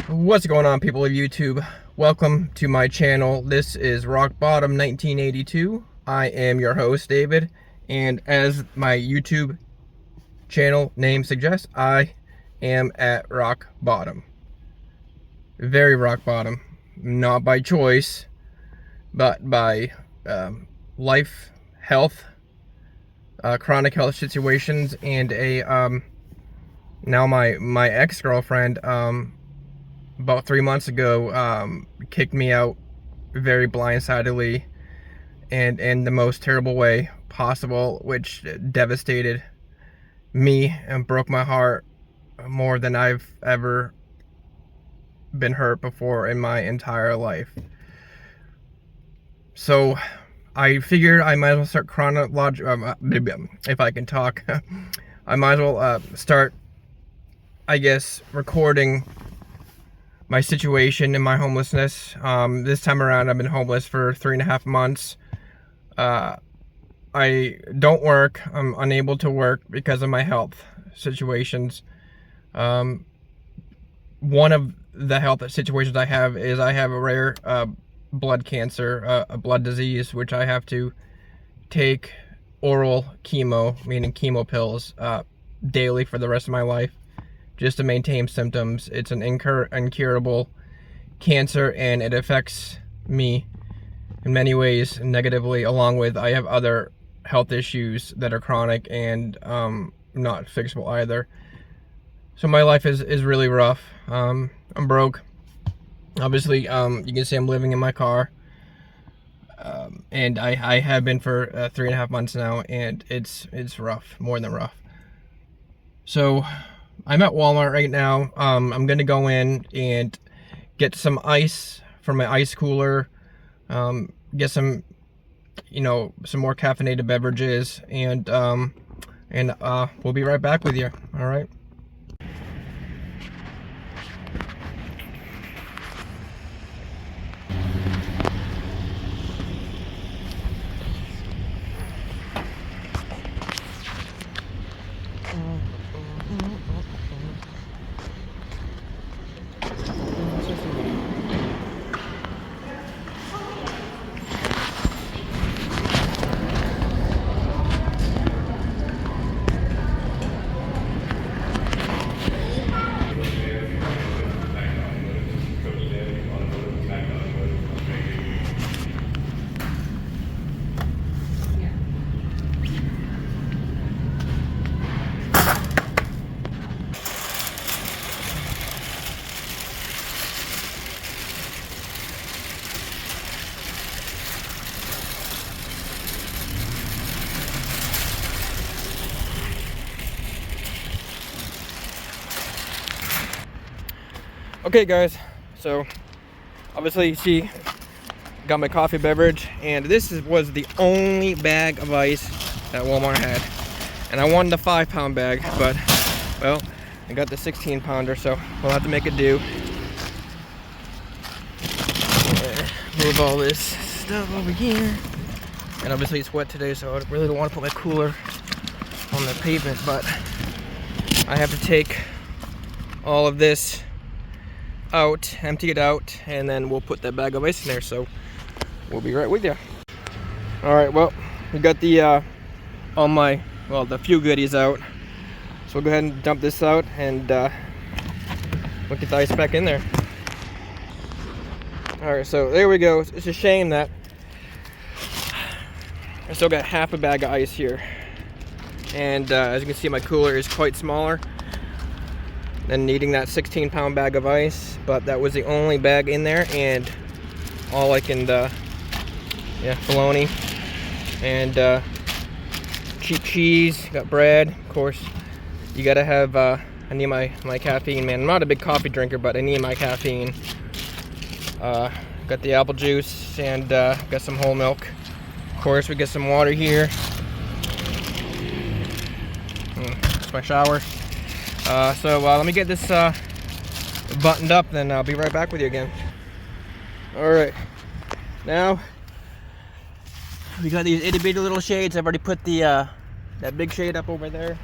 What's going on, people of YouTube? Welcome to my channel. This is Rock Bottom 1982. I am your host, David, and as my YouTube channel name suggests, I am at rock bottom. Very rock bottom. Not by choice, but by life, health, chronic health situations, and now my ex-girlfriend about 3 months ago kicked me out very blindsidedly and in the most terrible way possible, which devastated me and broke my heart more than I've ever been hurt before in my entire life. So I figured I might as well start if I can talk. I might as well start, I guess, recording my situation and my homelessness. This time around, I've been homeless for 3.5 months. I don't work. I'm unable to work because of my health situations. One of the health situations I have is I have a rare blood cancer, a blood disease, which I have to take oral chemo, meaning chemo pills, daily for the rest of my life, just to maintain symptoms. It's an incurable cancer, and it affects me in many ways negatively, along with I have other health issues that are chronic and not fixable either. So my life is really rough. I'm broke. Obviously, you can see I'm living in my car, and I have been for 3.5 months now, and it's rough, more than rough. So I'm at Walmart right now. I'm gonna go in and get some ice from my ice cooler, get some, some more caffeinated beverages, and we'll be right back with you. All right. Okay guys, so obviously you see, got my coffee beverage, and this was the only bag of ice that Walmart had. And I wanted the 5-pound bag, but, well, I got the 16-pounder, so we'll have to make it do. Move all this stuff over here. And obviously it's wet today, so I really don't want to put my cooler on the pavement, but I have to take all of this out, empty it out, and then we'll put that bag of ice in there. So we'll be right with you. All right, well, we got the the few goodies out, so we'll go ahead and dump this out, and we'll get the ice back in there. All right, so there we go. It's a shame that I still got half a bag of ice here, and as you can see, my cooler is quite smaller than needing that 16-pound bag of ice, but that was the only bag in there, and all I can, bologna and cheap cheese, got bread, of course. You gotta have, I need my caffeine, man. I'm not a big coffee drinker, but I need my caffeine. Got the apple juice, and got some whole milk. Of course, we got some water here. It's my shower. So let me get this buttoned up, then I'll be right back with you again. All right, now we got these itty bitty little shades. I've already put the that big shade up over there.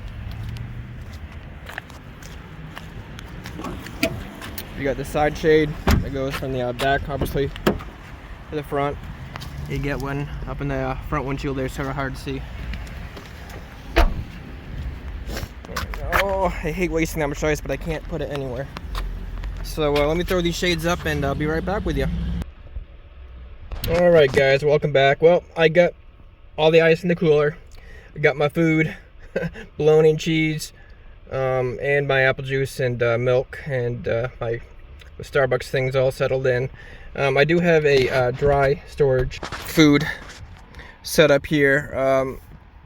You got the side shade that goes from the back, obviously, to the front. You get one up in the front windshield there, sort of hard to see. Oh, I hate wasting that much ice, but I can't put it anywhere. So let me throw these shades up and I'll be right back with you. Alright guys, welcome back. Well, I got all the ice in the cooler. I got my food, bologna and cheese, and my apple juice and milk, and my Starbucks things all settled in. I do have a dry storage food set up here.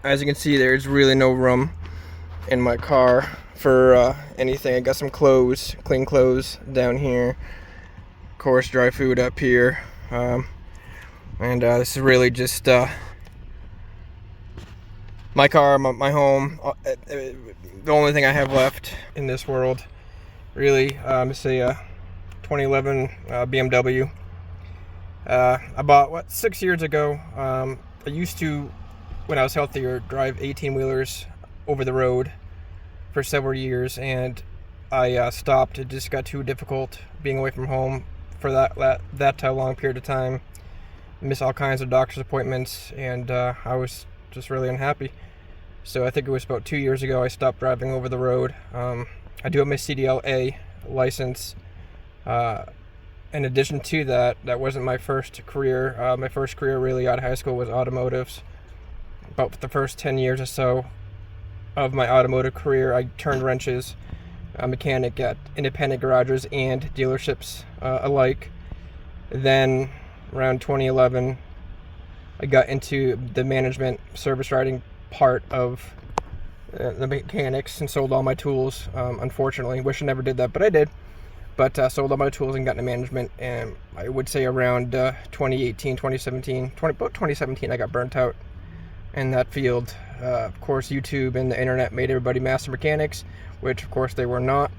As you can see, there's really no room in my car for anything. I got some clothes, clean clothes down here. Of course, dry food up here. And this is really just my car, my home. The only thing I have left in this world, really. It's a 2011 BMW. I bought, 6 years ago. I used to, when I was healthier, drive 18-wheelers over the road for several years, and I stopped. It just got too difficult being away from home for that long period of time. Miss all kinds of doctor's appointments, and I was just really unhappy. So I think it was about 2 years ago I stopped driving over the road. I do have my CDLA license. In addition to that, that wasn't my first career. My first career really out of high school was automotives. About the first 10 years or so of my automotive career, I turned wrenches, a mechanic at independent garages and dealerships alike. Then around 2011, I got into the management service writing part of the mechanics and sold all my tools. Unfortunately, wish I never did that, but I did. But sold all my tools and got into management, and I would say around 2018, 2017, about 2017, I got burnt out in that field. Of course, YouTube and the internet made everybody master mechanics, which of course they were not,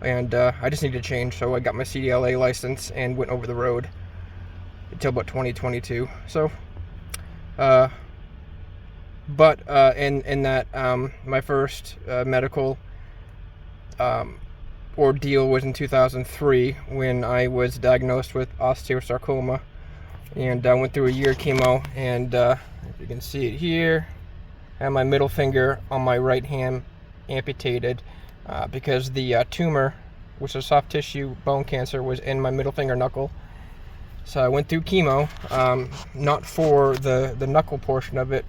and I just needed to change, so I got my CDLA license and went over the road until about 2022. So, in that, my first medical ordeal was in 2003 when I was diagnosed with osteosarcoma, and I went through a year of chemo, and if you can see it here, I have my middle finger on my right hand amputated because the tumor, which is soft tissue bone cancer, was in my middle finger knuckle. So I went through chemo, not for the knuckle portion of it,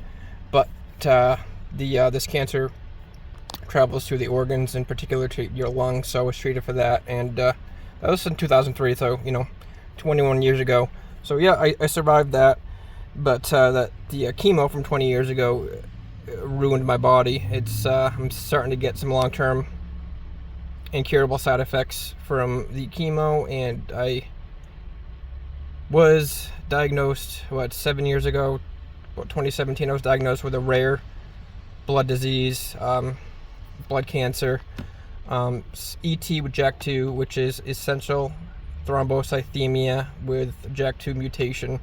but this cancer travels to the organs, in particular to your lungs, so I was treated for that, and that was in 2003, so 21 years ago. So yeah, I survived that, but the chemo from 20 years ago ruined my body. It's I'm starting to get some long-term incurable side effects from the chemo, and I was diagnosed 7 years ago. About 2017, I was diagnosed with a rare blood disease, blood cancer, ET with JAK2, which is essential thrombocythemia with JAK2 mutation.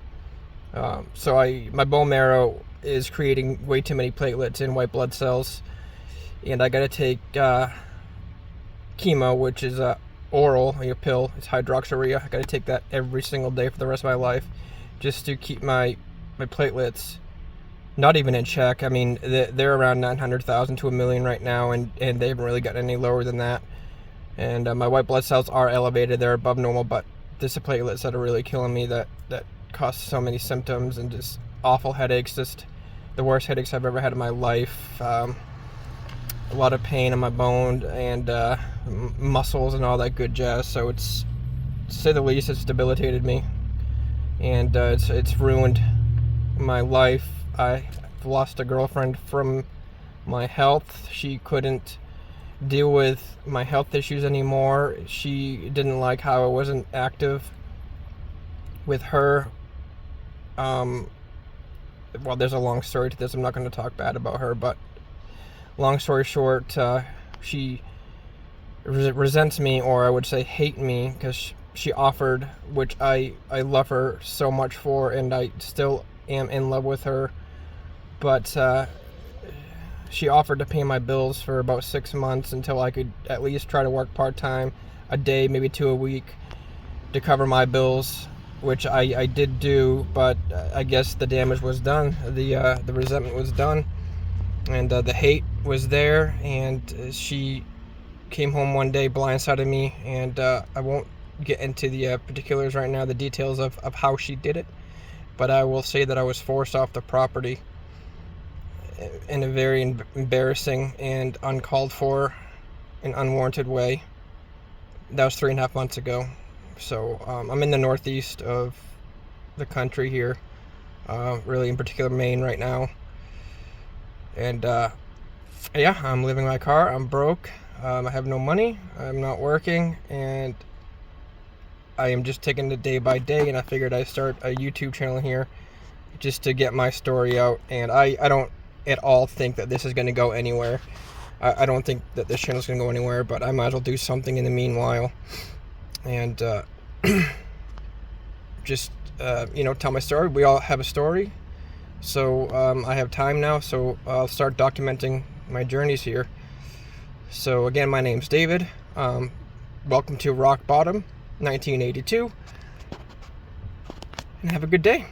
So my bone marrow is creating way too many platelets and white blood cells, and I got to take chemo, which is oral, a pill. It's hydroxyurea. I got to take that every single day for the rest of my life, just to keep my platelets not even in check. I mean, they're around 900,000 to 1 million right now, and they haven't really gotten any lower than that. And my white blood cells are elevated; they're above normal, but it's the platelets that are really killing me. That cause so many symptoms and just awful headaches. Just the worst headaches I've ever had in my life. A lot of pain in my bone and muscles and all that good jazz. So it's, to say the least, it's debilitated me, and it's ruined my life. I lost a girlfriend from my health. She couldn't deal with my health issues anymore. She didn't like how I wasn't active with her. Well, there's a long story to this. I'm not going to talk bad about her, but long story short, she resents me, or I would say hate me, because she offered, which I love her so much for, and I still am in love with her, but she offered to pay my bills for about 6 months until I could at least try to work part-time. a day, maybe 2 a week to cover my bills, which I did do, but I guess the damage was done. The resentment was done, and the hate was there, and she came home one day, blindsided me, and I won't get into the particulars right now, the details of how she did it, but I will say that I was forced off the property in a very embarrassing and uncalled for and unwarranted way. That was 3.5 months ago. So I'm in the northeast of the country here, really in particular Maine right now, and yeah, I'm living my car. I'm broke. I have no money. I'm not working, and I am just taking it day by day, and I figured I'd start a YouTube channel here just to get my story out. And I don't at all think that this is going to go anywhere. I don't think that this channel is going to go anywhere, but I might as well do something in the meanwhile. And just, tell my story. We all have a story. So I have time now, so I'll start documenting my journeys here. So again, my name's David. Welcome to Rock Bottom 1982, and have a good day.